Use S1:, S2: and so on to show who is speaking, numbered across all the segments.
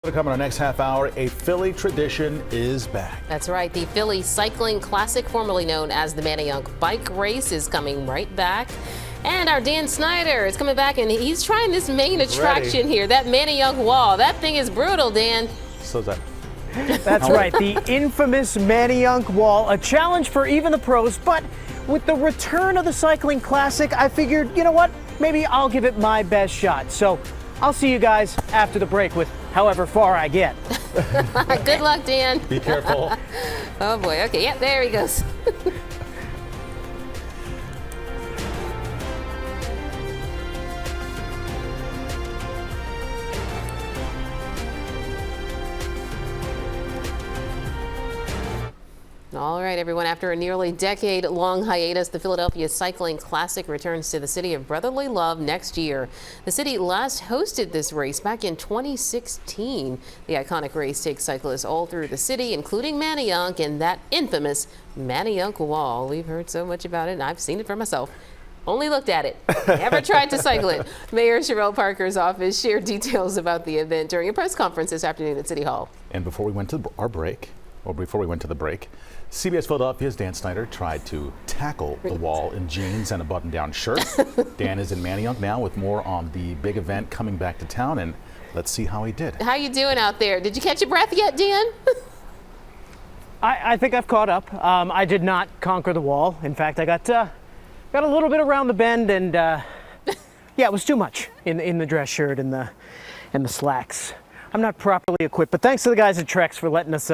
S1: Coming in our next half hour, a Philly tradition is back.
S2: That's right. The Philly Cycling Classic, formerly known as the Manayunk Bike Race, is coming right back. And our Dan Snyder is coming back, and he's trying this main attraction here, that Manayunk Wall. That thing is brutal, Dan.
S1: So is that.
S3: That's right, the infamous Manayunk Wall, a challenge for even the pros, but with the return of the Cycling Classic, I figured, you know what, maybe I'll give it my best shot. So I'll see you guys after the break with however far I get.
S2: Good luck, Dan.
S1: Be careful.
S2: Oh boy, okay, yeah, there he goes. All right, everyone, after a nearly decade-long hiatus, the Philadelphia Cycling Classic returns to the city of brotherly love next year. The city last hosted this race back in 2016. The iconic race takes cyclists all through the city, including Manayunk and that infamous Manayunk Wall. We've heard so much about it, and I've seen it for myself. Only looked at it, never tried to cycle it. Mayor Sherelle Parker's office shared details about the event during a press conference this afternoon at City Hall.
S1: And before we went to the break, CBS Philadelphia's Dan Snyder tried to tackle the wall in jeans and a button-down shirt. Dan is in Manayunk now with more on the big event coming back to town, and let's see how he did.
S2: How you doing out there? Did you catch your breath yet, Dan?
S3: I think I've caught up. I did not conquer the wall. In fact, I got a little bit around the bend, and yeah, it was too much in the dress shirt and the slacks. I'm not properly equipped, but thanks to the guys at Trex for letting us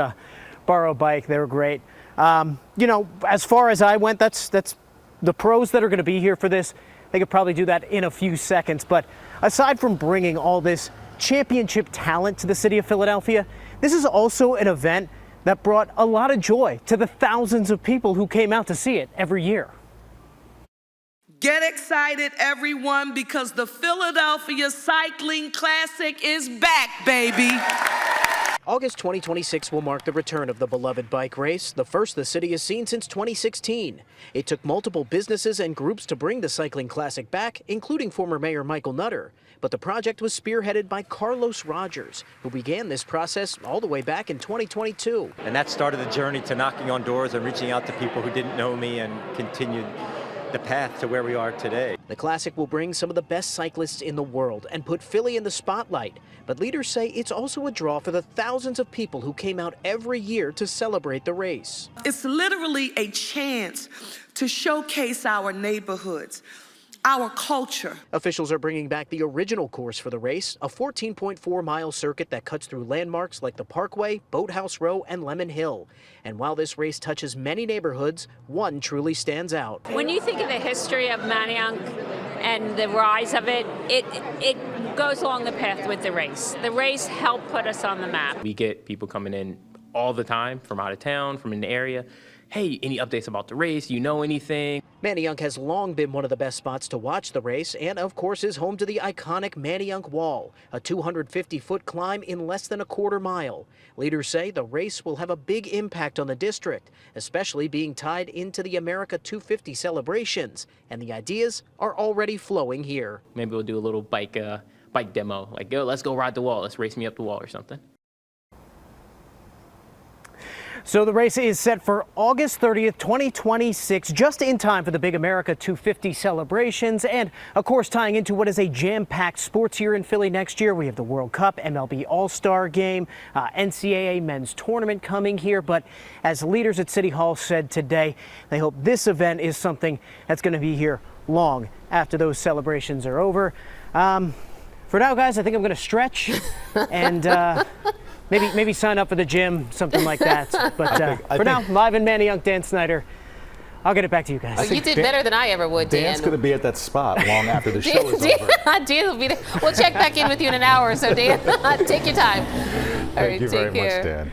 S3: borrow a bike. They were great. You know, as far as I went, that's the pros that are going to be here for this. They could probably do that in a few seconds. But aside from bringing all this championship talent to the city of Philadelphia, this is also an event that brought a lot of joy to the thousands of people who came out to see it every year.
S4: Get excited, everyone, because the Philadelphia Cycling Classic is back, baby.
S3: August 2026 will mark the return of the beloved bike race, the first the city has seen since 2016. It took multiple businesses and groups to bring the Cycling Classic back, including former Mayor Michael Nutter. But the project was spearheaded by Carlos Rogers, who began this process all the way back in 2022.
S5: And that started the journey to knocking on doors and reaching out to people who didn't know me and continued the path to where we are today.
S3: The Classic will bring some of the best cyclists in the world and put Philly in the spotlight. But leaders say it's also a draw for the thousands of people who came out every year to celebrate the race.
S4: It's literally a chance to showcase our neighborhoods, our culture.
S3: Officials are bringing back the original course for the race, a 14.4-mile circuit that cuts through landmarks like the Parkway, Boathouse Row, and Lemon Hill. And while this race touches many neighborhoods, one truly stands out.
S6: When you think of the history of Manayunk and the rise of it, it goes along the path with the race. The race helped put us on the map.
S7: We get people coming in all the time from out of town, from in the area. Hey, any updates about the race? You know anything?
S3: Manayunk has long been one of the best spots to watch the race and, of course, is home to the iconic Manayunk Wall, a 250-foot climb in less than a quarter mile. Leaders say the race will have a big impact on the district, especially being tied into the America 250 celebrations, and the ideas are already flowing here.
S7: Maybe we'll do a little bike demo, like, yo, let's go ride the wall. Let's race me up the wall or something.
S3: So the race is set for August 30th, 2026, just in time for the big America 250 celebrations. And, of course, tying into what is a jam-packed sports year in Philly next year. We have the World Cup, MLB All-Star Game, NCAA men's tournament coming here. But as leaders at City Hall said today, they hope this event is something that's going to be here long after those celebrations are over. For now, guys, I think I'm going to stretch and maybe sign up for the gym, something like that. But for now, live in Manayunk, Dan Snyder. I'll get it back to you guys.
S2: You did better than I ever would, Dan.
S1: Dan's going to be at that spot long after the show is over.
S2: Dan will be there. We'll check back in with you in an hour or so, Dan. Take your time. All right,
S1: Thank you very much, Dan.